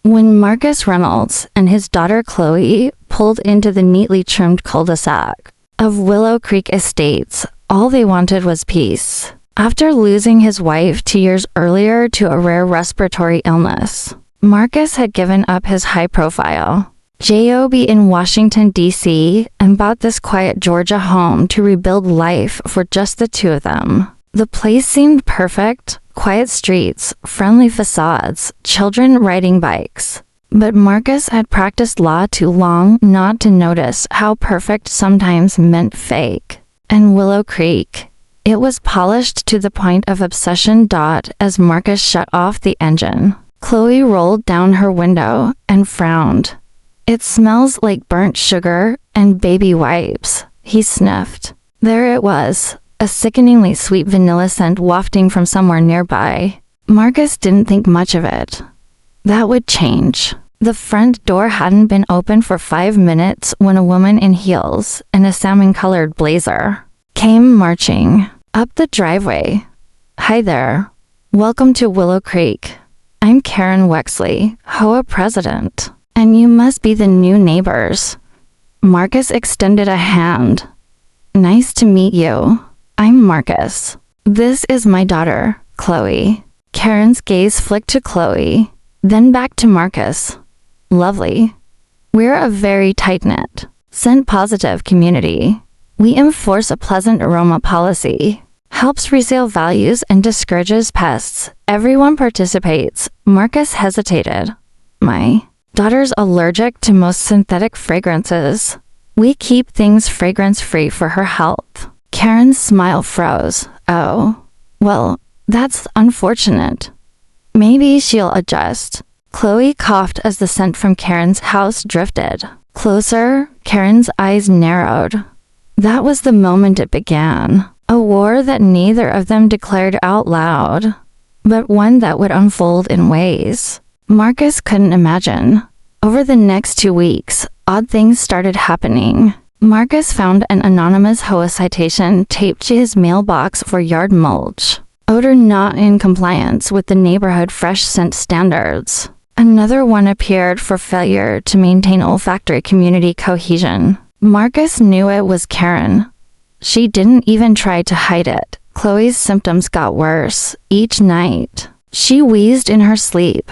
When Marcus Reynolds and his daughter Chloe pulled into the neatly trimmed cul-de-sac of Willow Creek Estates, all they wanted was peace. After losing his wife 2 years earlier to a rare respiratory illness, Marcus had given up his high-profile job in Washington, D.C., and bought this quiet Georgia home to rebuild life for just the two of them. The place seemed perfect. Quiet streets, friendly facades, children riding bikes. But Marcus had practiced law too long not to notice how perfect sometimes meant fake. And Willow Creek, it was polished to the point of obsession. As Marcus shut off the engine, Chloe rolled down her window and frowned. "It smells like burnt sugar and baby wipes," he sniffed. There it was. A sickeningly sweet vanilla scent wafting from somewhere nearby. Marcus didn't think much of it. That would change. The front door hadn't been open for 5 minutes when a woman in heels and a salmon-colored blazer came marching up the driveway. "Hi there. Welcome to Willow Creek. I'm Karen Wexley, HOA president, and you must be the new neighbors." Marcus extended a hand. "Nice to meet you. I'm Marcus. This is my daughter, Chloe." Karen's gaze flicked to Chloe, then back to Marcus. "Lovely. We're a very tight-knit, scent-positive community. We enforce a pleasant aroma policy, helps resale values and discourages pests. Everyone participates." Marcus hesitated. "My daughter's allergic to most synthetic fragrances. We keep things fragrance-free for her health." Karen's smile froze. "Oh, well, that's unfortunate. Maybe she'll adjust." Chloe coughed as the scent from Karen's house drifted closer. Karen's eyes narrowed. That was the moment it began. A war that neither of them declared out loud, but one that would unfold in ways Marcus couldn't imagine. Over the next 2 weeks, odd things started happening. Marcus found an anonymous HOA citation taped to his mailbox for yard mulch, odor not in compliance with the neighborhood fresh scent standards. Another one appeared for failure to maintain olfactory community cohesion. Marcus knew it was Karen. She didn't even try to hide it. Chloe's symptoms got worse each night. She wheezed in her sleep.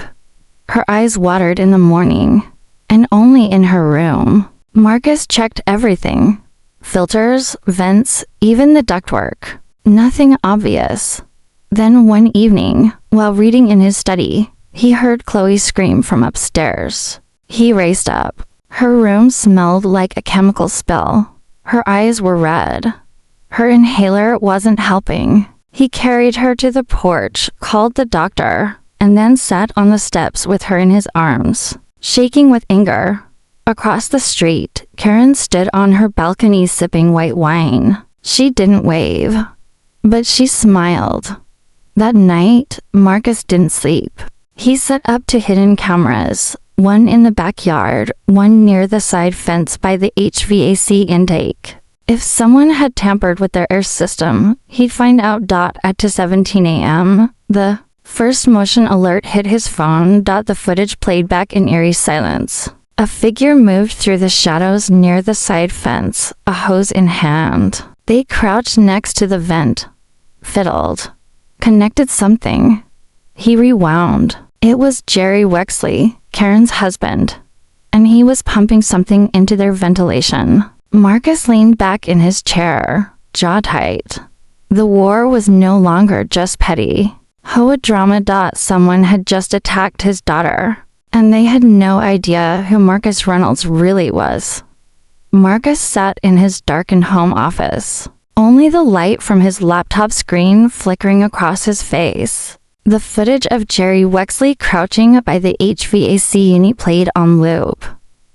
Her eyes watered in the morning, and only in her room. Marcus checked everything. Filters, vents, even the ductwork. Nothing obvious. Then one evening, while reading in his study, he heard Chloe scream from upstairs. He raced up. Her room smelled like a chemical spill. Her eyes were red. Her inhaler wasn't helping. He carried her to the porch, called the doctor, and then sat on the steps with her in his arms, shaking with anger. Across the street, Karen stood on her balcony sipping white wine. She didn't wave, but she smiled. That night, Marcus didn't sleep. He set up 2 hidden cameras, one in the backyard, one near the side fence by the HVAC intake. If someone had tampered with their air system, he'd find out. At 2:17 a.m., the first motion alert hit his phone. The footage played back in eerie silence. A figure moved through the shadows near the side fence, a hose in hand. They crouched next to the vent, fiddled, connected something. He rewound. It was Jerry Wexley, Karen's husband, and he was pumping something into their ventilation. Marcus leaned back in his chair, jaw tight. The war was no longer just petty. HOA drama. Someone had just attacked his daughter, and they had no idea who Marcus Reynolds really was. Marcus sat in his darkened home office, only the light from his laptop screen flickering across his face. The footage of Jerry Wexley crouching by the HVAC unit played on loop,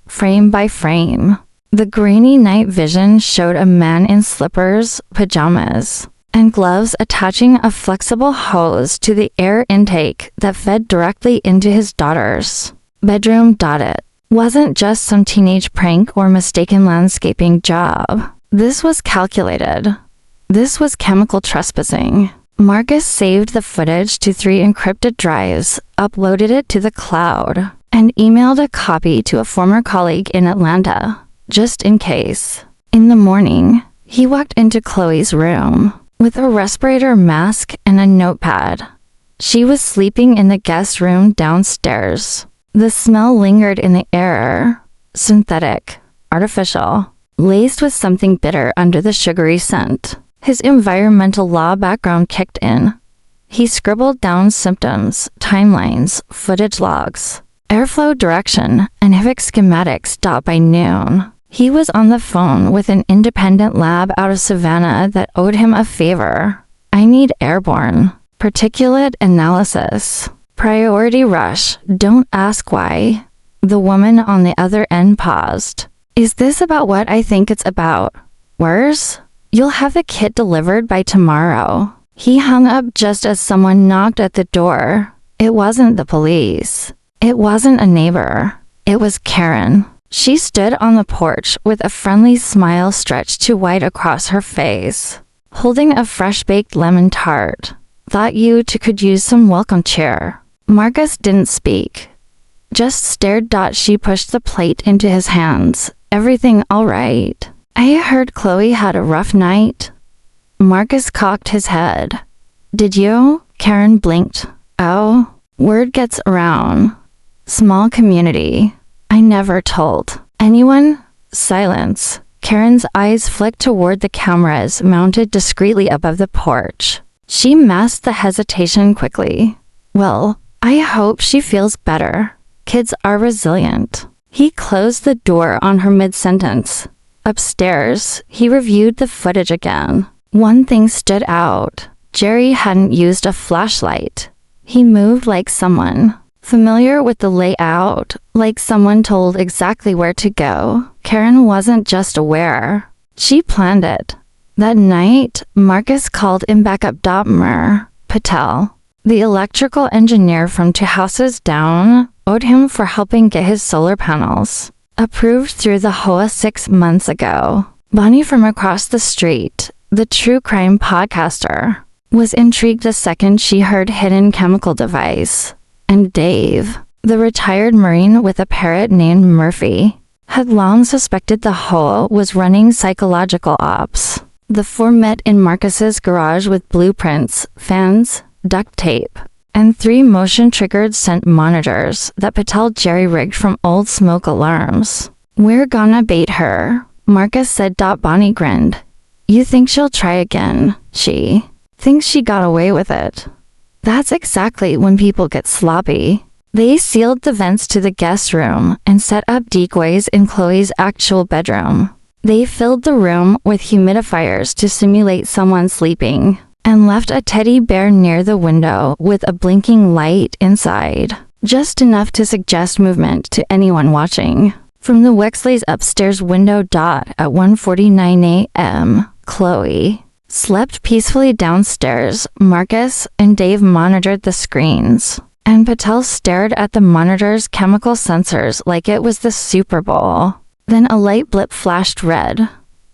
frame by frame. The grainy night vision showed a man in slippers, pajamas, and gloves attaching a flexible hose to the air intake that fed directly into his daughter's bedroom. It wasn't just some teenage prank or mistaken landscaping job. This was calculated. This was chemical trespassing. Marcus saved the footage to 3 encrypted drives, uploaded it to the cloud, and emailed a copy to a former colleague in Atlanta, just in case. In the morning, he walked into Chloe's room with a respirator mask and a notepad. She was sleeping in the guest room downstairs. The smell lingered in the air, synthetic, artificial, laced with something bitter under the sugary scent. His environmental law background kicked in. He scribbled down symptoms, timelines, footage logs, airflow direction, and HVAC schematics. By noon, he was on the phone with an independent lab out of Savannah that owed him a favor. I need airborne particulate analysis. Priority rush. Don't ask why. The woman on the other end paused. Is this about what I think it's about? Worse? You'll have the kit delivered by tomorrow. He hung up just as someone knocked at the door. It wasn't the police. It wasn't a neighbor. It was Karen. She stood on the porch with a friendly smile stretched too wide across her face, holding a fresh-baked lemon tart. Thought you two could use some welcome cheer. Marcus didn't speak, just stared. She pushed the plate into his hands. Everything all right? I heard Chloe had a rough night. Marcus cocked his head. Did you? Karen blinked. Oh, word gets around. Small community. I never told anyone. Silence. Karen's eyes flicked toward the cameras mounted discreetly above the porch. She masked the hesitation quickly. Well, I hope she feels better. Kids are resilient. He closed the door on her mid-sentence. Upstairs, he reviewed the footage again. One thing stood out. Jerry hadn't used a flashlight. He moved like someone familiar with the layout, like someone told exactly where to go. Karen wasn't just aware. She planned it. That night, Marcus called in backup. Patel, the electrical engineer from 2 houses down, owed him for helping get his solar panels approved through the HOA 6 months ago. Bonnie from across the street, the true crime podcaster, was intrigued the second she heard hidden chemical device. And Dave, the retired Marine with a parrot named Murphy, had long suspected the HOA was running psychological ops. The 4 met in Marcus's garage with blueprints, fans, duct tape, and 3 motion-triggered scent monitors that Patel jerry-rigged from old smoke alarms. We're gonna bait her, Marcus said. Bonnie grinned. You think she'll try again? She thinks she got away with it. That's exactly when people get sloppy. They sealed the vents to the guest room and set up decoys in Chloe's actual bedroom. They filled the room with humidifiers to simulate someone sleeping, and left a teddy bear near the window with a blinking light inside, just enough to suggest movement to anyone watching. From the Wexley's upstairs window. At 1:49 a.m., Chloe slept peacefully downstairs. Marcus and Dave monitored the screens, and Patel stared at the monitor's chemical sensors like it was the Super Bowl. Then a light blip flashed red.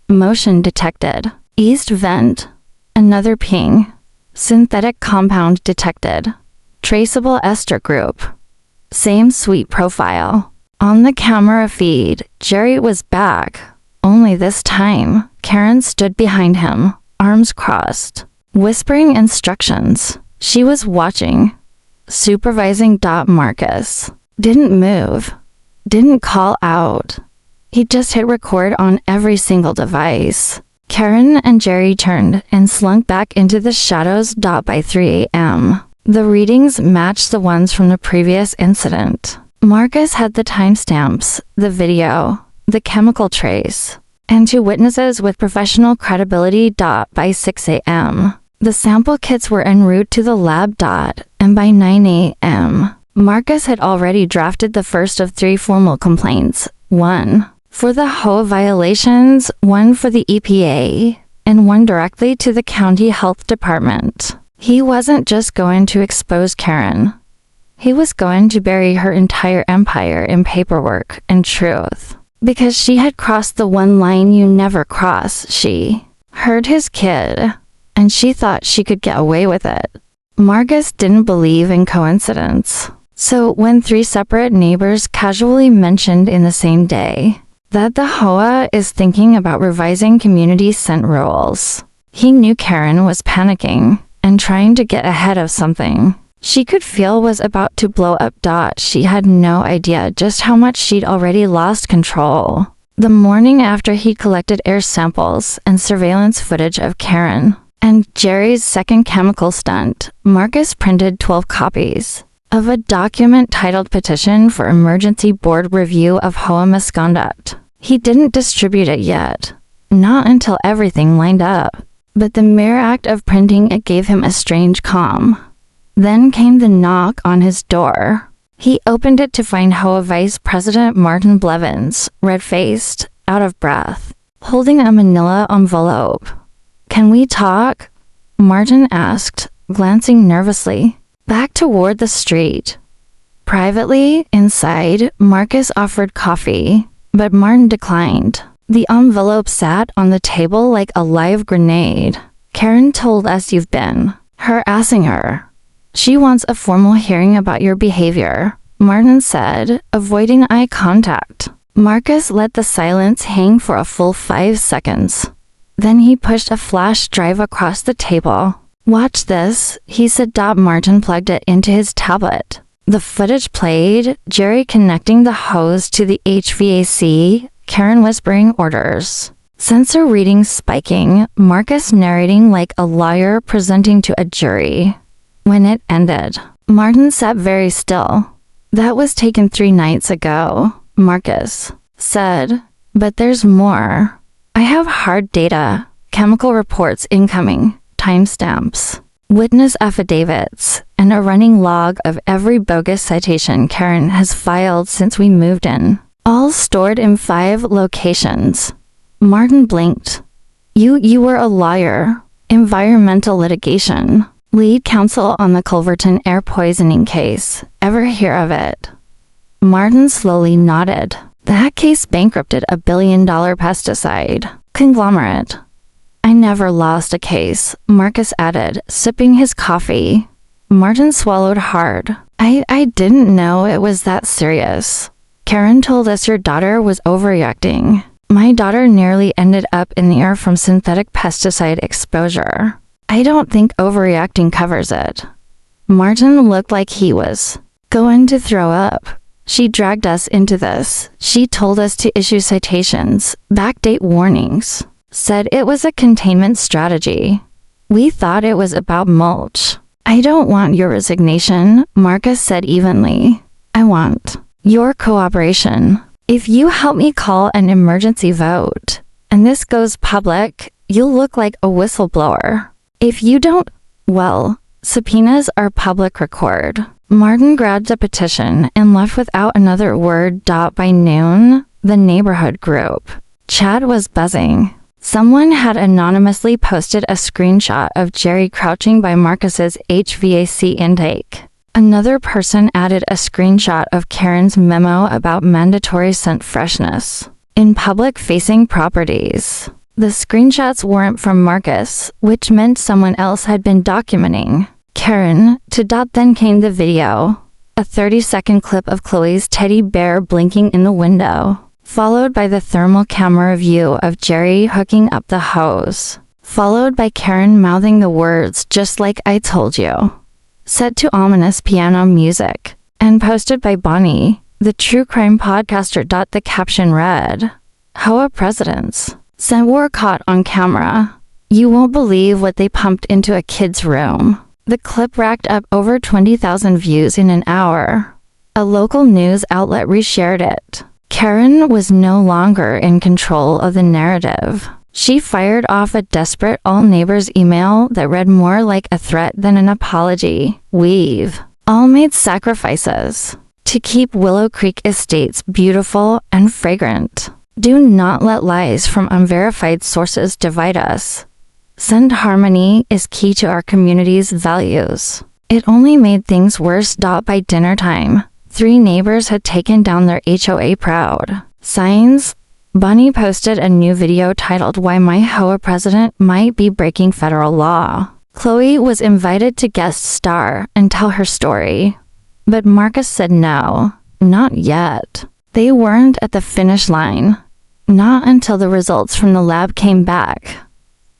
Motion detected. East vent. Another ping. Synthetic compound detected. Traceable ester group. Same sweet profile. On the camera feed, Jerry was back. Only this time, Karen stood behind him, arms crossed, whispering instructions. She was watching, supervising. Marcus didn't move, didn't call out. He just hit record on every single device. Karen and Jerry turned and slunk back into the shadows. By 3 a.m., the readings matched the ones from the previous incident. Marcus had the timestamps, the video, the chemical trace, and 2 witnesses with professional credibility. By 6 a.m., the sample kits were en route to the lab. And by 9 a.m., Marcus had already drafted the first of 3 formal complaints. 1 for the HOA violations, 1 for the EPA, and 1 directly to the county health department. He wasn't just going to expose Karen. He was going to bury her entire empire in paperwork and truth. Because she had crossed the one line you never cross. She hurt his kid, and she thought she could get away with it. Marcus didn't believe in coincidence. So when 3 separate neighbors casually mentioned in the same day that the HOA is thinking about revising community scent rules, he knew Karen was panicking and trying to get ahead of something she could feel was about to blow up. She had no idea just how much she'd already lost control. The morning after he collected air samples and surveillance footage of Karen and Jerry's second chemical stunt, Marcus printed 12 copies of a document titled Petition for Emergency Board Review of HOA Misconduct. He didn't distribute it yet, not until everything lined up, but the mere act of printing it gave him a strange calm. Then came the knock on his door. He opened it to find HOA Vice President Martin Blevins, red-faced, out of breath, holding a manila envelope. "Can we talk?" Martin asked, glancing nervously back toward the street. Privately, inside, Marcus offered coffee, but Martin declined. The envelope sat on the table like a live grenade. "Karen told us you've been harassing her. She wants a formal hearing about your behavior," Martin said, avoiding eye contact. Marcus let the silence hang for a full 5 seconds. Then he pushed a flash drive across the table. "Watch this," he said. Martin plugged it into his tablet. The footage played, Jerry connecting the hose to the HVAC, Karen whispering orders, sensor readings spiking, Marcus narrating like a lawyer presenting to a jury. When it ended, Martin sat very still. "That was taken 3 nights ago," Marcus said, "but there's more. I have hard data, chemical reports incoming, timestamps, witness affidavits, and a running log of every bogus citation Karen has filed since we moved in, all stored in 5 locations." Martin blinked. You were a lawyer, environmental litigation, lead counsel on the Culverton air poisoning case. Ever hear of it?" Martin slowly nodded. "That case bankrupted a billion-dollar pesticide conglomerate." "I never lost a case," Marcus added, sipping his coffee. Martin swallowed hard. I didn't know it was that serious. Karen told us your daughter was overreacting. My daughter nearly ended up in the air from synthetic pesticide exposure. I don't think overreacting covers it." Martin looked like he was going to throw up. "She dragged us into this. She told us to issue citations, backdate warnings, said it was a containment strategy. We thought it was about mulch." "I don't want your resignation," Marcus said evenly. "I want your cooperation. If you help me call an emergency vote, and this goes public, you'll look like a whistleblower. If you don't, well, subpoenas are public record." Martin grabbed a petition and left without another word. By noon, the neighborhood group chat was buzzing. Someone had anonymously posted a screenshot of Jerry crouching by Marcus's HVAC intake. Another person added a screenshot of Karen's memo about mandatory scent freshness in public-facing properties. The screenshots weren't from Marcus, which meant someone else had been documenting Karen. Then came the video, a 30-second clip of Chloe's teddy bear blinking in the window, followed by the thermal camera view of Jerry hooking up the hose, followed by Karen mouthing the words, "Just like I told you," set to ominous piano music, and posted by Bonnie, the true crime podcaster. The caption read, "HOA presidents scent war caught on camera. You won't believe what they pumped into a kid's room." The clip racked up over 20,000 views in an hour. A local news outlet reshared it. Karen was no longer in control of the narrative. She fired off a desperate all-neighbors email that read more like a threat than an apology. "We've all made sacrifices to keep Willow Creek Estates beautiful and fragrant. Do not let lies from unverified sources divide us. Scent harmony is key to our community's values." It only made things worse. By dinner time, 3 neighbors had taken down their HOA proud signs. Bonnie posted a new video titled "Why My HOA President Might Be Breaking Federal Law." Chloe was invited to guest star and tell her story. But Marcus said no, not yet. They weren't at the finish line. Not until the results from the lab came back.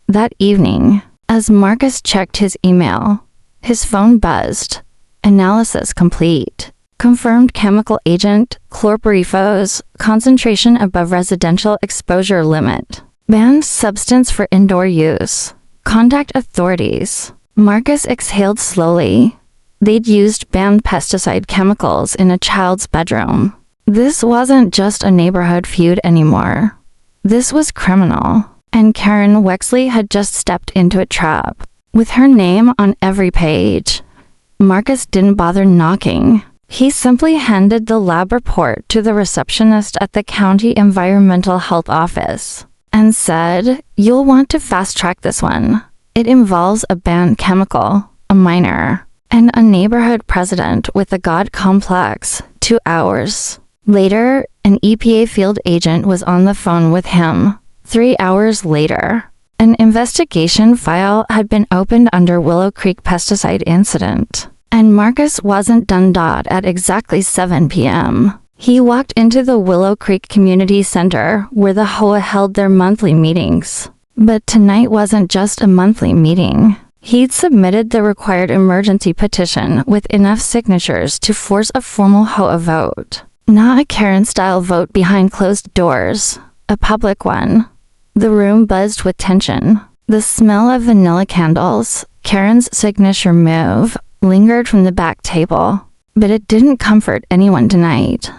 That evening, as Marcus checked his email, his phone buzzed. Analysis complete. Confirmed chemical agent, chlorpyrifos, concentration above residential exposure limit. Banned substance for indoor use. Contact authorities. Marcus exhaled slowly. They'd used banned pesticide chemicals in a child's bedroom. This wasn't just a neighborhood feud anymore. This was criminal, and Karen Wexley had just stepped into a trap. With her name on every page, Marcus didn't bother knocking. He simply handed the lab report to the receptionist at the county environmental health office and said, "You'll want to fast-track this one. It involves a banned chemical, a minor, and a neighborhood president with a god complex. 2 hours." Later, an EPA field agent was on the phone with him. 3 hours later, an investigation file had been opened under Willow Creek pesticide incident. And Marcus wasn't done at exactly 7 p.m. He walked into the Willow Creek Community Center where the HOA held their monthly meetings. But tonight wasn't just a monthly meeting. He'd submitted the required emergency petition with enough signatures to force a formal HOA vote. Not a Karen-style vote behind closed doors, a public one. The room buzzed with tension. The smell of vanilla candles, Karen's signature move, lingered from the back table, but it didn't comfort anyone tonight.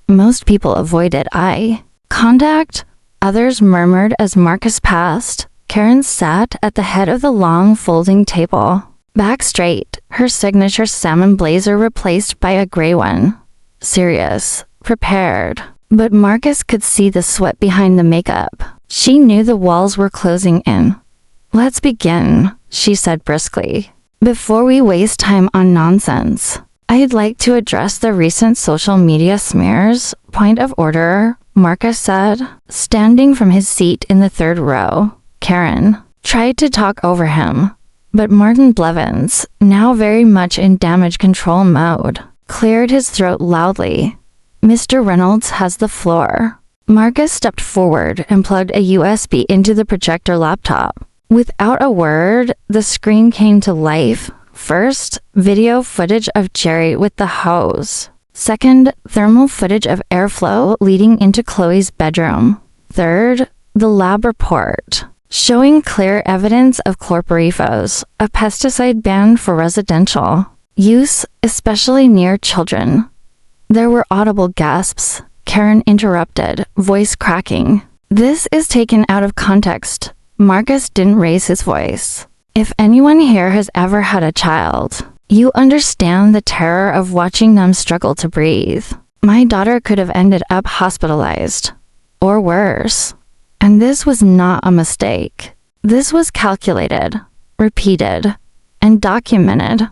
Most people avoided eye contact. Others murmured as Marcus passed. Karen sat at the head of the long folding table, back straight, her signature salmon blazer replaced by a gray one. Serious, prepared. But Marcus could see the sweat behind the makeup. She knew the walls were closing in. "Let's begin," she said briskly. "Before we waste time on nonsense, I'd like to address the recent social media smears." "Point of order," Marcus said, standing from his seat in the third row. Karen tried to talk over him, but Martin Blevins, now very much in damage control mode, cleared his throat loudly. "Mr. Reynolds has the floor." Marcus stepped forward and plugged a USB into the projector laptop. Without a word, the screen came to life. First, video footage of Jerry with the hose. Second, thermal footage of airflow leading into Chloe's bedroom. Third, the lab report, showing clear evidence of chlorpyrifos, a pesticide banned for residential use, especially near children. There were audible gasps. Karen interrupted, voice cracking. "This is taken out of context." Marcus didn't raise his voice. "If anyone here has ever had a child, you understand the terror of watching them struggle to breathe. My daughter could have ended up hospitalized, or worse. And this was not a mistake. This was calculated, repeated, and documented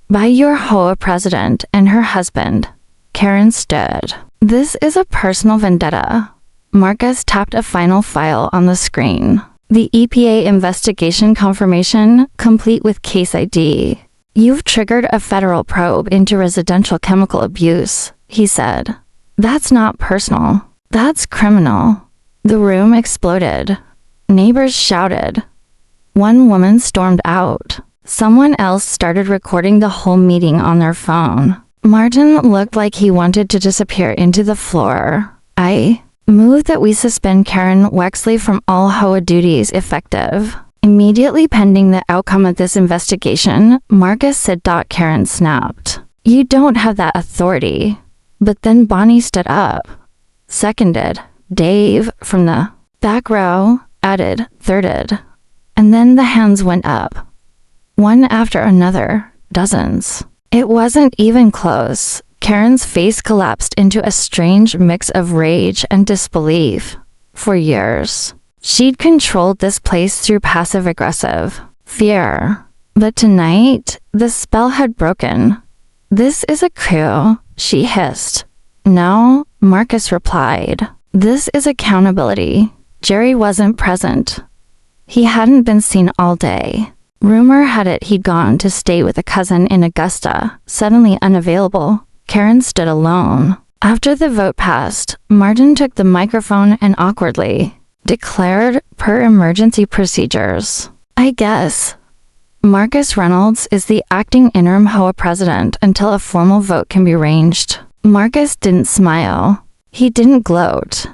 by your HOA president and her husband." Karen stood. "This is a personal vendetta." Marcus tapped a final file on the screen. "The EPA investigation confirmation, complete with case ID. You've triggered a federal probe into residential chemical abuse," he said. "That's not personal. That's criminal." The room exploded. Neighbors shouted. One woman stormed out. Someone else started recording the whole meeting on their phone. Martin looked like he wanted to disappear into the floor. "I move that we suspend Karen Wexley from all HOA duties effective immediately pending the outcome of this investigation," Marcus said. Karen snapped. "You don't have that authority." But then Bonnie stood up. Seconded. Dave, from the back row, added, thirded. And then the hands went up. One after another, dozens. It wasn't even close. Karen's face collapsed into a strange mix of rage and disbelief. For years, she'd controlled this place through passive-aggressive fear. But tonight, the spell had broken. "This is a coup," she hissed. "No," Marcus replied. "This is accountability." Jerry wasn't present. He hadn't been seen all day. Rumor had it he'd gone to stay with a cousin in Augusta. Suddenly unavailable, Karen stood alone. After the vote passed, Martin took the microphone and awkwardly declared, per emergency procedures, "I guess Marcus Reynolds is the acting interim HOA president until a formal vote can be arranged." Marcus didn't smile. He didn't gloat.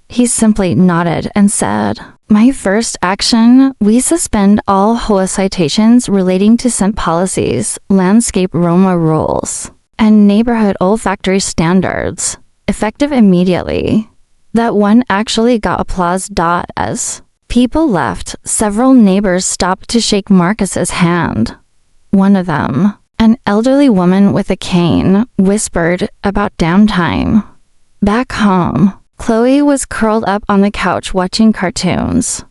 He simply nodded and said, "My first action, we suspend all HOA citations relating to scent policies, landscape ROMA rules, and neighborhood olfactory standards, effective immediately." That one actually got applause. As people left, several neighbors stopped to shake Marcus's hand. One of them, an elderly woman with a cane, whispered about damn time. Back home, Chloe was curled up on the couch watching cartoons.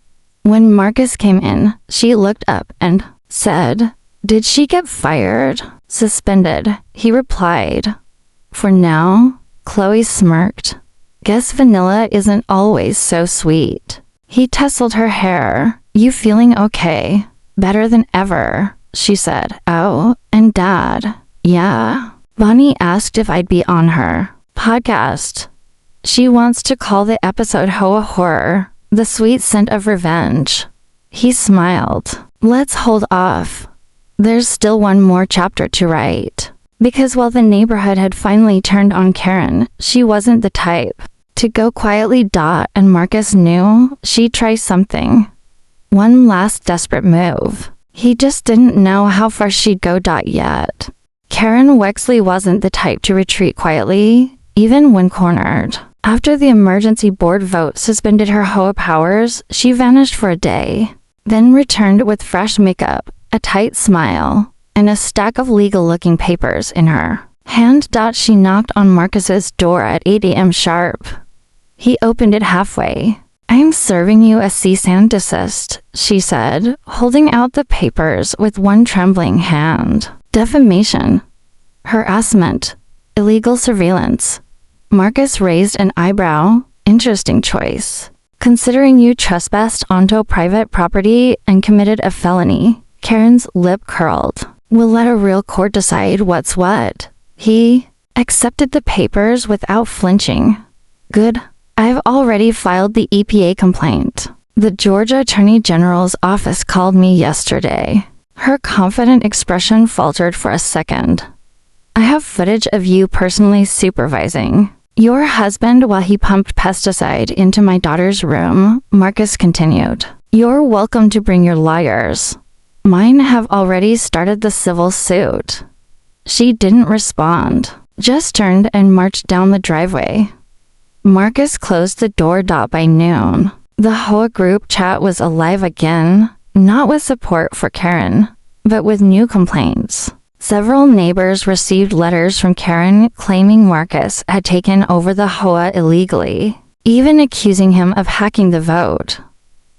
When Marcus came in, she looked up and said, "Did she get fired?" "Suspended," he replied. "For now?" Chloe smirked. "Guess vanilla isn't always so sweet." He tousled her hair. "You feeling okay?" "Better than ever," she said. "Oh, and Dad?" "Yeah." Bonnie asked if I'd be on her podcast. She wants to call the episode HOA Horror, the sweet scent of revenge. He smiled. "Let's hold off. There's still one more chapter to write." Because while the neighborhood had finally turned on Karen, she wasn't the type to go quietly. And Marcus knew she'd try something. One last desperate move. He just didn't know how far she'd go. Yet. Karen Wexley wasn't the type to retreat quietly, even when cornered. After the emergency board vote suspended her HOA powers, she vanished for a day, then returned with fresh makeup, a tight smile, and a stack of legal-looking papers in her hand. She knocked on Marcus's door at 8 a.m. sharp. He opened it halfway. "I'm serving you a cease and desist," she said, holding out the papers with one trembling hand. "Defamation, harassment, illegal surveillance." Marcus raised an eyebrow. "Interesting choice, considering you trespassed onto private property and committed a felony." Karen's lip curled. "We'll let a real court decide what's what." He accepted the papers without flinching. "Good. I've already filed the EPA complaint. The Georgia Attorney General's office called me yesterday." Her confident expression faltered for a second. "I have footage of you personally supervising your husband while he pumped pesticide into my daughter's room," Marcus continued. "You're welcome to bring your lawyers. Mine have already started the civil suit." She didn't respond, just turned and marched down the driveway. Marcus closed the door. By noon, the HOA group chat was alive again, not with support for Karen, but with new complaints. Several neighbors received letters from Karen claiming Marcus had taken over the HOA illegally, even accusing him of hacking the vote.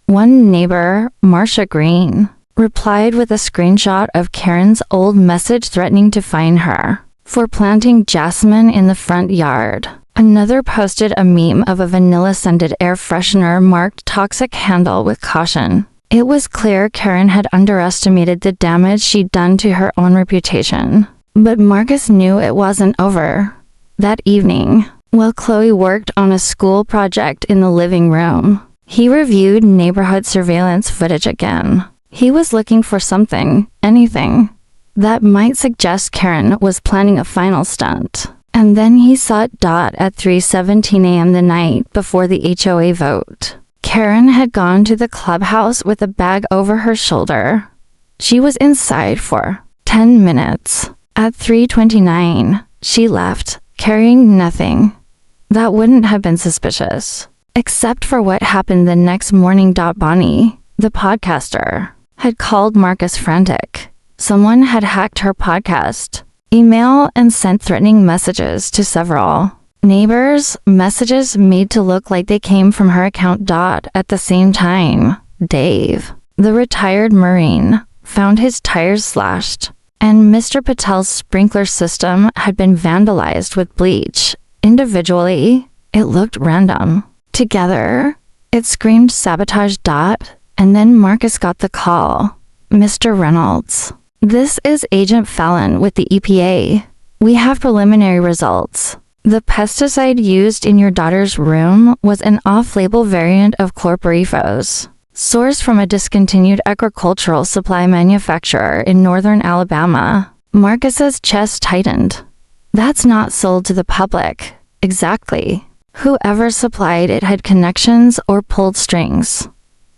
One neighbor, Marcia Green, replied with a screenshot of Karen's old message threatening to fine her for planting jasmine in the front yard. Another posted a meme of a vanilla-scented air freshener marked "toxic handle with caution." It was clear Karen had underestimated the damage she'd done to her own reputation. But Marcus knew it wasn't over. That evening, while Chloe worked on a school project in the living room, he reviewed neighborhood surveillance footage again. He was looking for something, anything, that might suggest Karen was planning a final stunt. And then he saw it. At 3:17 a.m. the night before the HOA vote. Karen had gone to the clubhouse with a bag over her shoulder. She was inside for 10 minutes. At 3:29, she left, carrying nothing. That wouldn't have been suspicious, except for what happened the next morning. Bonnie, the podcaster, had called Marcus frantic. Someone had hacked her podcast, email, and sent threatening messages to several neighbors, messages made to look like they came from her account. At the same time, Dave, the retired Marine, found his tires slashed, and Mr. Patel's sprinkler system had been vandalized with bleach. Individually, it looked random. Together, it screamed sabotage. And then Marcus got the call. Mr. Reynolds. This is Agent Fallon with the EPA. We have preliminary results. The pesticide used in your daughter's room was an off-label variant of chlorpyrifos, sourced from a discontinued agricultural supply manufacturer in northern Alabama. Marcus's chest tightened. That's not sold to the public. Exactly. Whoever supplied it had connections or pulled strings.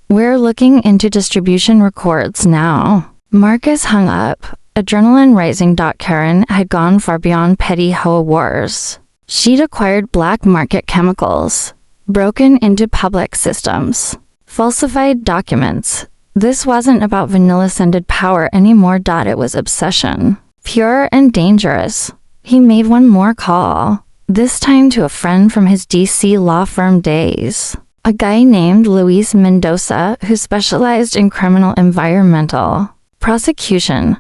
We're looking into distribution records now. Marcus hung up. Adrenaline rising. Karen had gone far beyond petty HOA wars. She'd acquired black market chemicals, broken into public systems, falsified documents. This wasn't about vanilla-scented power anymore. It was obsession. Pure and dangerous. He made one more call, this time to a friend from his DC law firm days. A guy named Luis Mendoza who specialized in criminal environmental prosecution.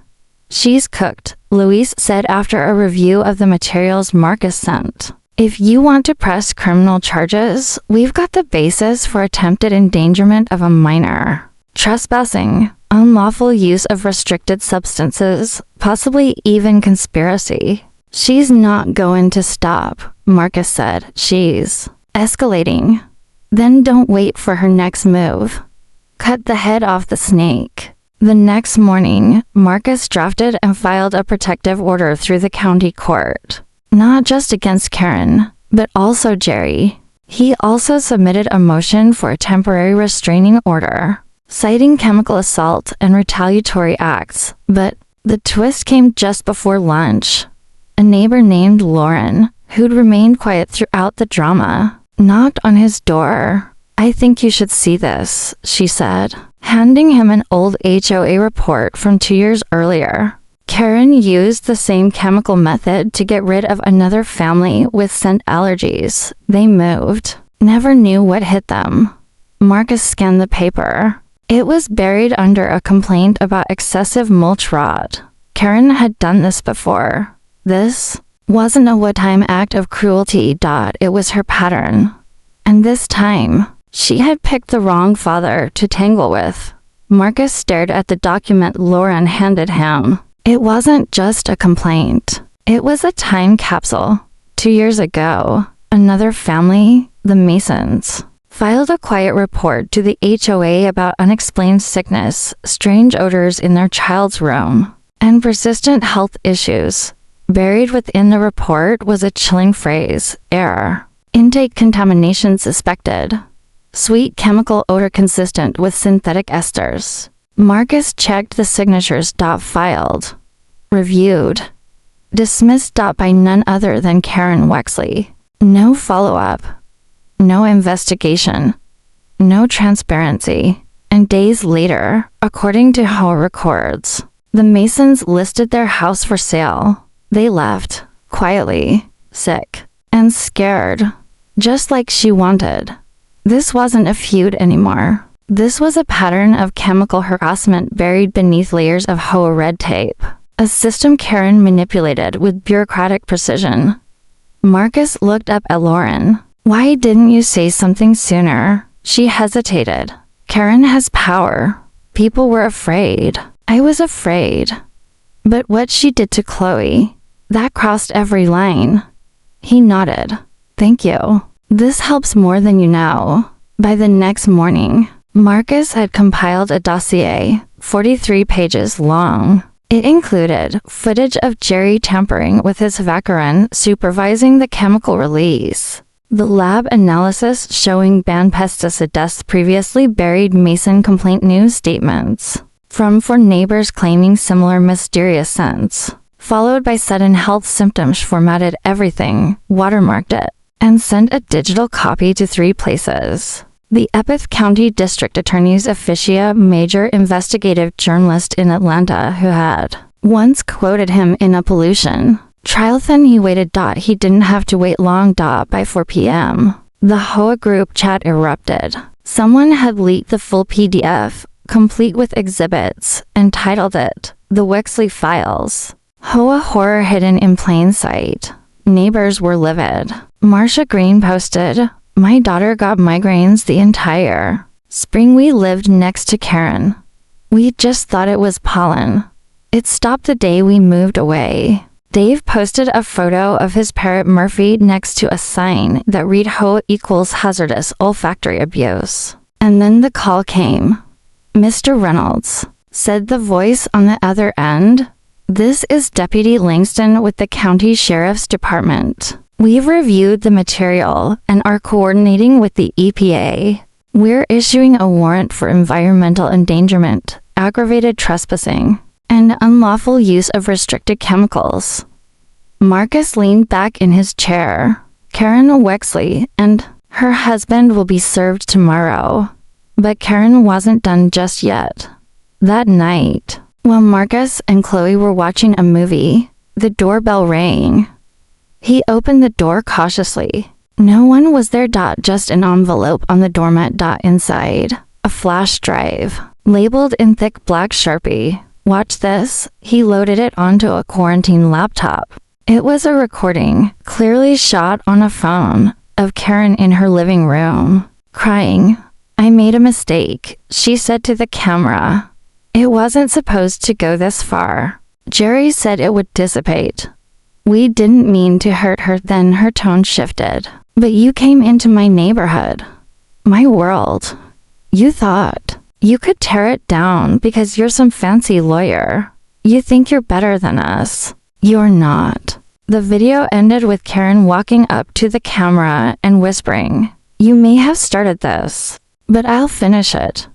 She's cooked, Luis said after a review of the materials Marcus sent. If you want to press criminal charges, we've got the basis for attempted endangerment of a minor, trespassing, unlawful use of restricted substances, possibly even conspiracy. She's not going to stop, Marcus said. She's escalating. Then don't wait for her next move. Cut the head off the snake. The next morning, Marcus drafted and filed a protective order through the county court. Not just against Karen, but also Jerry. He also submitted a motion for a temporary restraining order, citing chemical assault and retaliatory acts. But the twist came just before lunch. A neighbor named Lauren, who'd remained quiet throughout the drama, knocked on his door. I think you should see this, she said, handing him an old HOA report from 2 years earlier. Karen used the same chemical method to get rid of another family with scent allergies. They moved. Never knew what hit them. Marcus scanned the paper. It was buried under a complaint about excessive mulch rot. Karen had done this before. This wasn't a one-time act of cruelty. It was her pattern. And this time, she had picked the wrong father to tangle with. Marcus stared at the document Lauren handed him. It wasn't just a complaint. It was a time capsule. 2 years ago, another family, the Masons, filed a quiet report to the HOA about unexplained sickness, strange odors in their child's room, and persistent health issues. Buried within the report was a chilling phrase, air. Intake contamination suspected. Sweet chemical odor consistent with synthetic esters. Marcus checked the signatures. Filed. Reviewed. Dismissed. By none other than Karen Wexley. No follow-up. No investigation. No transparency. And days later, according to HOA records, the Masons listed their house for sale. They left, quietly, sick, and scared, just like she wanted. This wasn't a feud anymore. This was a pattern of chemical harassment buried beneath layers of HOA red tape, a system Karen manipulated with bureaucratic precision. Marcus looked up at Lauren. Why didn't you say something sooner? She hesitated. Karen has power. People were afraid. I was afraid. But what she did to Chloe, that crossed every line. He nodded. Thank you. This helps more than you know. By the next morning, Marcus had compiled a dossier, 43 pages long. It included footage of Jerry tampering with his hoakaren supervising the chemical release, the lab analysis showing banned pesticide deaths, previously buried Mason complaint news statements from 4 neighbors claiming similar mysterious scents, followed by sudden health symptoms. Formatted everything, watermarked it, and sent a digital copy to 3 places. The Epith County District Attorney's officia, major investigative journalist in Atlanta who had once quoted him in a pollution trial. Then he waited. He didn't have to wait long. By 4 p.m., the HOA group chat erupted. Someone had leaked the full PDF, complete with exhibits, and titled it, The Wexley Files. HOA horror hidden in plain sight. Neighbors were livid. Marsha Green posted, my daughter got migraines the entire spring we lived next to Karen. We just thought it was pollen. It stopped the day we moved away. Dave posted a photo of his parrot Murphy next to a sign that read HOA equals hazardous olfactory abuse. And then the call came. Mr. Reynolds, said the voice on the other end. This is Deputy Langston with the County Sheriff's Department. We've reviewed the material and are coordinating with the EPA. We're issuing a warrant for environmental endangerment, aggravated trespassing, and unlawful use of restricted chemicals. Marcus leaned back in his chair. Karen Wexley and her husband will be served tomorrow. But Karen wasn't done just yet. That night, while Marcus and Chloe were watching a movie, the doorbell rang. He opened the door cautiously. No one was there. Just an envelope on the doormat. Inside, a flash drive, labeled in thick black Sharpie. Watch this. He loaded it onto a quarantine laptop. It was a recording, clearly shot on a phone, of Karen in her living room, crying. I made a mistake, she said to the camera. It wasn't supposed to go this far. Jerry said it would dissipate. We didn't mean to hurt her. Then her tone shifted. But you came into my neighborhood, my world. You thought you could tear it down because you're some fancy lawyer. You think you're better than us. You're not. The video ended with Karen walking up to the camera and whispering, You may have started this, but I'll finish it.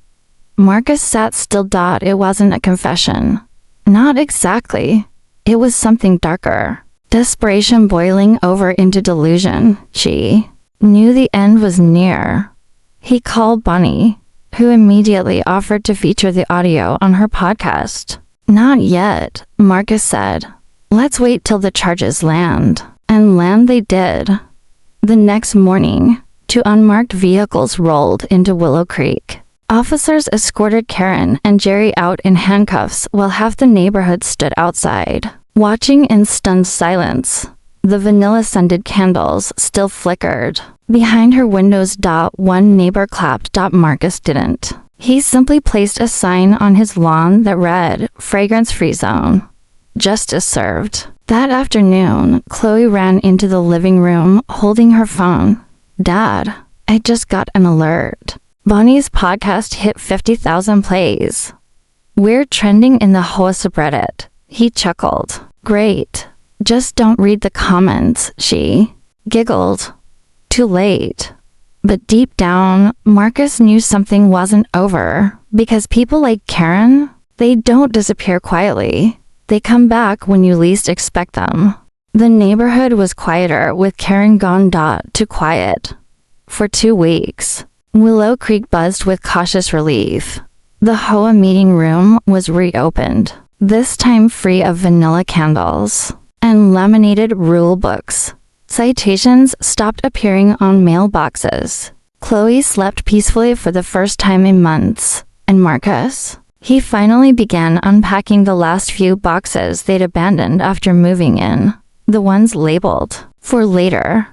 Marcus sat still. It wasn't a confession. Not exactly. It was something darker. Desperation boiling over into delusion. She knew the end was near. He called Bonnie, who immediately offered to feature the audio on her podcast. Not yet, Marcus said. Let's wait till the charges land. And land they did. The next morning, two unmarked vehicles rolled into Willow Creek. Officers escorted Karen and Jerry out in handcuffs while half the neighborhood stood outside, watching in stunned silence. The vanilla-scented candles still flickered. Behind her windows. One neighbor clapped. Marcus didn't. He simply placed a sign on his lawn that read, Fragrance-free zone. Justice served. That afternoon, Chloe ran into the living room holding her phone. Dad, I just got an alert. Bonnie's podcast hit 50,000 plays. We're trending in the HOA subreddit. He chuckled. Great. Just don't read the comments, she giggled. Too late. But deep down, Marcus knew something wasn't over. Because people like Karen, they don't disappear quietly. They come back when you least expect them. The neighborhood was quieter with Karen gone. To quiet. For 2 weeks, Willow Creek buzzed with cautious relief. The HOA meeting room was reopened, this time free of vanilla candles and laminated rule books. Citations stopped appearing on mailboxes. Chloe slept peacefully for the first time in months. And Marcus? He finally began unpacking the last few boxes they'd abandoned after moving in. The ones labeled for later.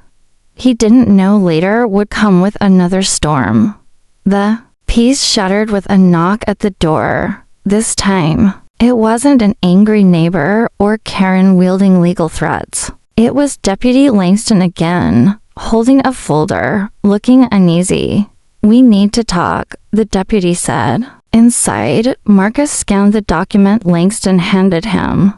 He didn't know later would come with another storm. The peace shattered with a knock at the door. This time, it wasn't an angry neighbor or Karen wielding legal threats. It was Deputy Langston again, holding a folder, looking uneasy. We need to talk, the deputy said. Inside, Marcus scanned the document Langston handed him.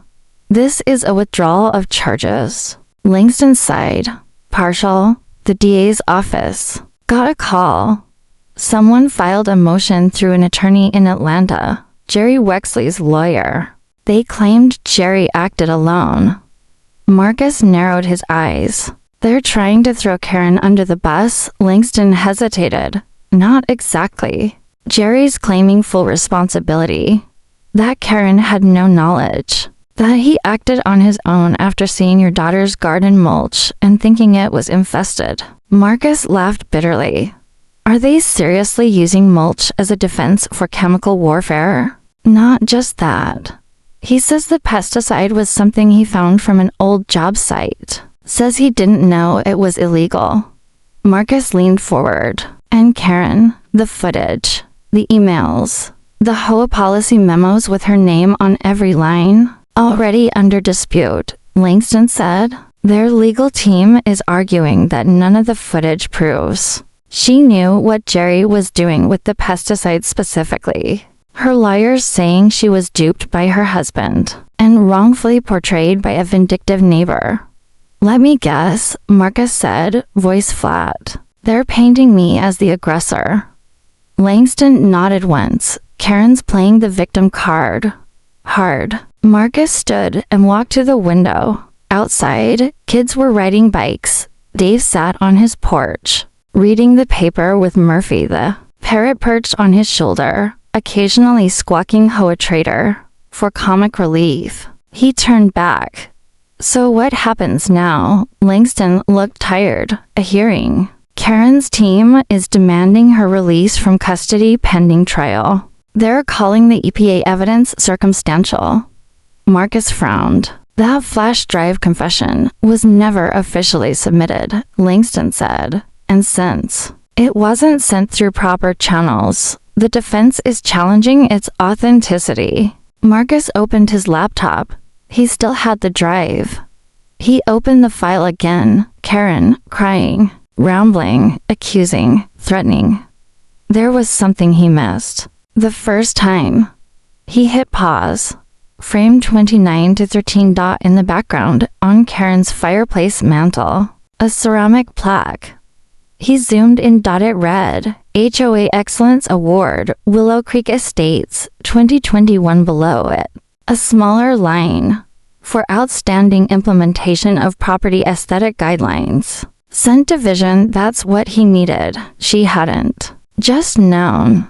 This is a withdrawal of charges. Langston sighed. Partial. The DA's office got a call. Someone filed a motion through an attorney in Atlanta, Jerry Wexley's lawyer. They claimed Jerry acted alone. Marcus narrowed his eyes. They're trying to throw Karen under the bus? Langston hesitated. Not exactly. Jerry's claiming full responsibility. That Karen had no knowledge. That he acted on his own after seeing your daughter's garden mulch and thinking it was infested. Marcus laughed bitterly. Are they seriously using mulch as a defense for chemical warfare? Not just that. He says the pesticide was something he found from an old job site. Says he didn't know it was illegal. Marcus leaned forward. And Karen, the footage, the emails, The HOA policy memos with her name on every line, already under dispute, Langston said. Their legal team is arguing that none of the footage proves. She knew what Jerry was doing with the pesticides specifically. Her lawyers saying she was duped by her husband and wrongfully portrayed by a vindictive neighbor. Let me guess, Marcus said, voice flat. They're painting me as the aggressor. Langston nodded once. Karen's playing the victim card. Hard. Marcus stood and walked to the window. Outside, kids were riding bikes. Dave sat on his porch, reading the paper with Murphy, the parrot perched on his shoulder, occasionally squawking "Hoa traitor" for comic relief. He turned back. So what happens now? Langston looked tired. A hearing. Karen's team is demanding her release from custody pending trial. They're calling the EPA evidence circumstantial. Marcus frowned. That flash drive confession was never officially submitted, Langston said. And since it wasn't sent through proper channels, the defense is challenging its authenticity. Marcus opened his laptop. He still had the drive. He opened the file again. Karen, crying, rambling, accusing, threatening. There was something he missed. The first time. He hit pause. Frame 29 to 13 dot in the background on Karen's fireplace mantle. A ceramic plaque. He zoomed in. It read, HOA Excellence Award, Willow Creek Estates, 2021 below it. A smaller line. For outstanding implementation of property aesthetic guidelines. Scent division, that's what he needed. She hadn't. Just known.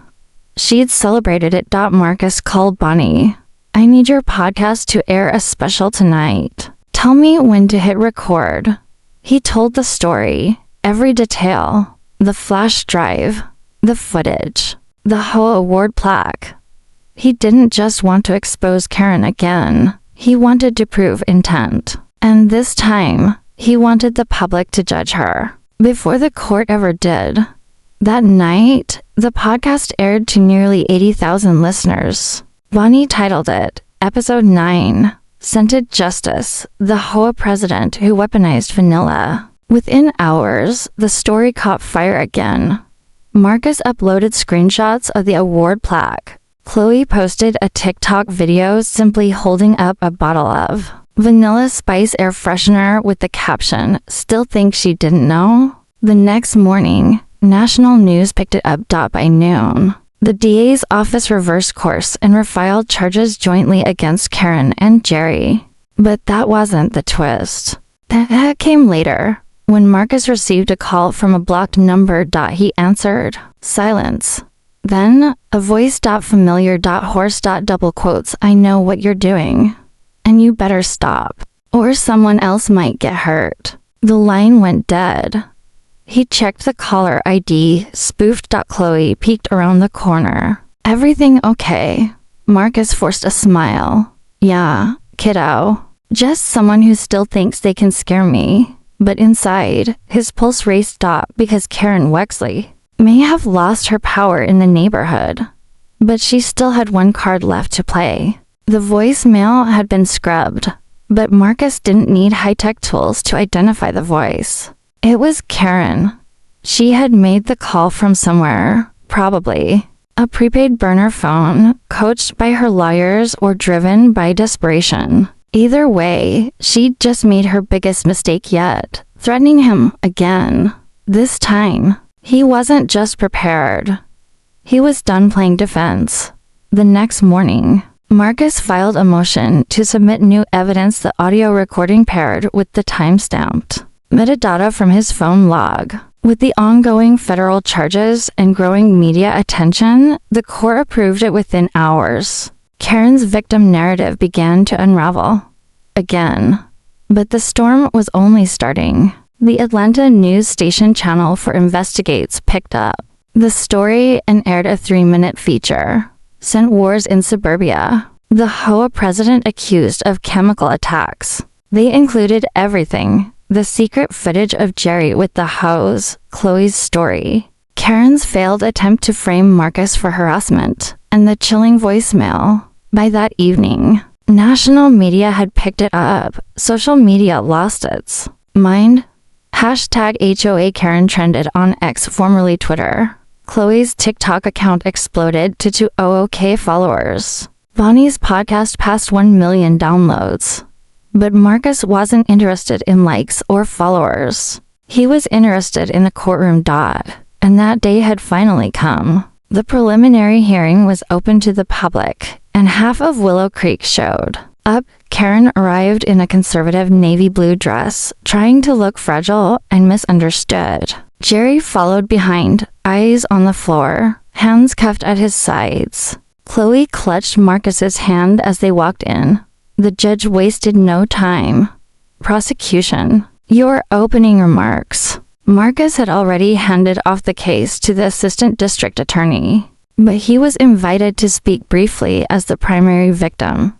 She'd celebrated it. Marcus called Bonnie. I need your podcast to air a special tonight. Tell me when to hit record. He told the story. Every detail. The flash drive. The footage. The HOA award plaque. He didn't just want to expose Karen again. He wanted to prove intent. And this time, he wanted the public to judge her. Before the court ever did. That night, the podcast aired to nearly 80,000 listeners. Bonnie titled it, Episode 9, Scented Justice, the HOA president who weaponized vanilla. Within hours, the story caught fire again. Marcus uploaded screenshots of the award plaque. Chloe posted a TikTok video simply holding up a bottle of Vanilla Spice air freshener with the caption, Still think she didn't know? The next morning, national news picked it up. By noon. The DA's office reversed course and refiled charges jointly against Karen and Jerry. But that wasn't the twist. That came later, when Marcus received a call from a blocked number. He answered. Silence. Then, a voice. Familiar. Horse. Double quotes. I know what you're doing. And you better stop. Or someone else might get hurt. The line went dead. He checked the caller ID. Spoofed. Chloe peeked around the corner. Everything okay? Marcus forced a smile. Yeah, kiddo. Just someone who still thinks they can scare me. But inside, his pulse raced. Because Karen Wexley may have lost her power in the neighborhood. But she still had one card left to play. The voicemail had been scrubbed. But Marcus didn't need high-tech tools to identify the voice. It was Karen. She had made the call from somewhere, probably a prepaid burner phone, coached by her lawyers or driven by desperation. Either way, she'd just made her biggest mistake yet, threatening him again. This time, he wasn't just prepared. He was done playing defense. The next morning, Marcus filed a motion to submit new evidence, the audio recording paired with the time-stamped metadata from his phone log. With the ongoing federal charges and growing media attention, the court approved it within hours. Karen's victim narrative began to unravel. Again. But the storm was only starting. The Atlanta news station Channel 4 Investigates picked up the story and aired a 3-minute feature. Scent wars in suburbia. The HOA president accused of chemical attacks. They included everything. The secret footage of Jerry with the hose, Chloe's story, Karen's failed attempt to frame Marcus for harassment, and the chilling voicemail. By that evening, national media had picked it up. Social media lost its mind. Hashtag HOA Karen trended on X, formerly Twitter. Chloe's TikTok account exploded to 200K followers. Bonnie's podcast passed 1 million downloads. But Marcus wasn't interested in likes or followers. He was interested in the courtroom dot, and that day had finally come. The preliminary hearing was open to the public, and half of Willow Creek showed up. Karen arrived in a conservative navy blue dress, trying to look fragile and misunderstood. Jerry followed behind, eyes on the floor, hands cuffed at his sides. Chloe clutched Marcus's hand as they walked in. The judge wasted no time. Prosecution. Your opening remarks. Marcus had already handed off the case to the assistant district attorney, but he was invited to speak briefly as the primary victim.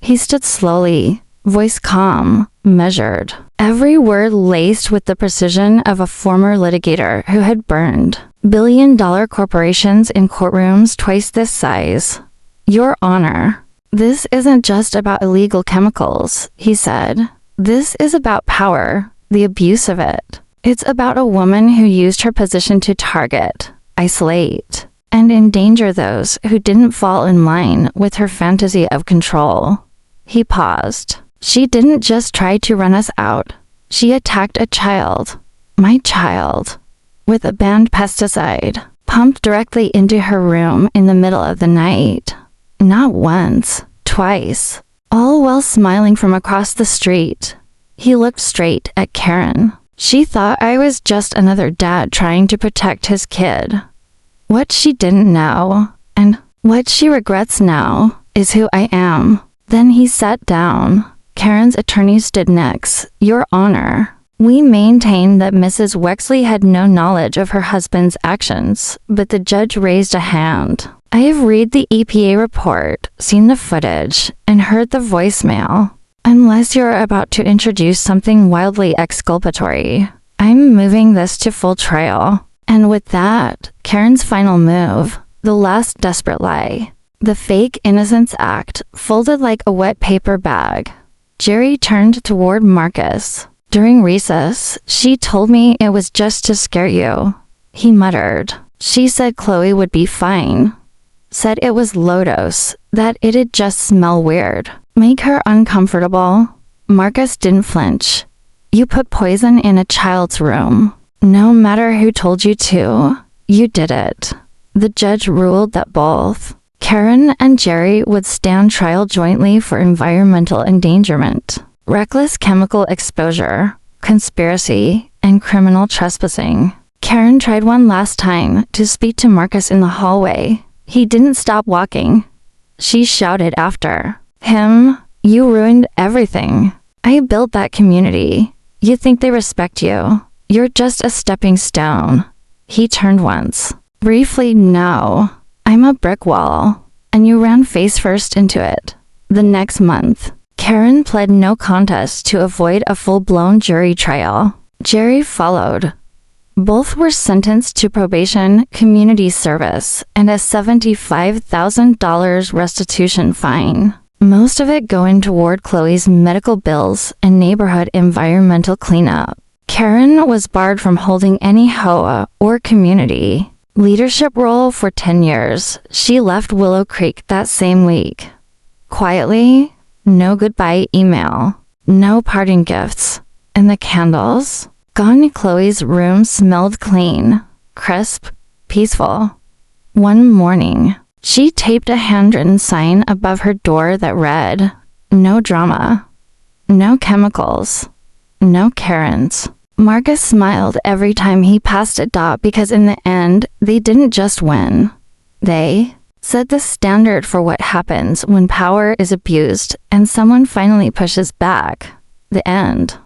He stood slowly, voice calm, measured, every word laced with the precision of a former litigator who had burned billion-dollar corporations in courtrooms twice this size. Your Honor, this isn't just about illegal chemicals, he said. This is about power, the abuse of it. It's about a woman who used her position to target, isolate, and endanger those who didn't fall in line with her fantasy of control. He paused. She didn't just try to run us out. She attacked a child, my child, with a banned pesticide, pumped directly into her room in the middle of the night. Not once, twice, all while smiling from across the street. He looked straight at Karen. She thought I was just another dad trying to protect his kid. What she didn't know, and what she regrets now, is who I am. Then he sat down. Karen's attorney stood next. Your Honor, we maintain that Mrs. Wexley had no knowledge of her husband's actions, but the judge raised a hand. I have read the EPA report, seen the footage, and heard the voicemail. Unless you're about to introduce something wildly exculpatory, I'm moving this to full trial. And with that, Karen's final move, the last desperate lie, the fake Innocence Act, folded like a wet paper bag. Jerry turned toward Marcus. During recess, she told me it was just to scare you. He muttered. She said Chloe would be fine. Said it was low dose, that it'd just smell weird. Make her uncomfortable. Marcus didn't flinch. You put poison in a child's room. No matter who told you to, you did it. The judge ruled that both Karen and Jerry would stand trial jointly for environmental endangerment, reckless chemical exposure, conspiracy, and criminal trespassing. Karen tried one last time to speak to Marcus in the hallway. He didn't stop walking. She shouted after him, you ruined everything. I built that community. You think they respect you. You're just a stepping stone. He turned once. Briefly, no. I'm a brick wall. And you ran face first into it. The next month, Karen pled no contest to avoid a full-blown jury trial. Jerry followed. Both were sentenced to probation, community service, and a $75,000 restitution fine. Most of it going toward Chloe's medical bills and neighborhood environmental cleanup. Karen was barred from holding any HOA or community leadership role for 10 years. She left Willow Creek that same week. Quietly, no goodbye email, no parting gifts, and the candles. Gone. Chloe's room smelled clean, crisp, peaceful. One morning, she taped a handwritten sign above her door that read, no drama, no chemicals, no Karens. Marcus smiled every time he passed it because in the end, they didn't just win. They set the standard for what happens when power is abused and someone finally pushes back. The end.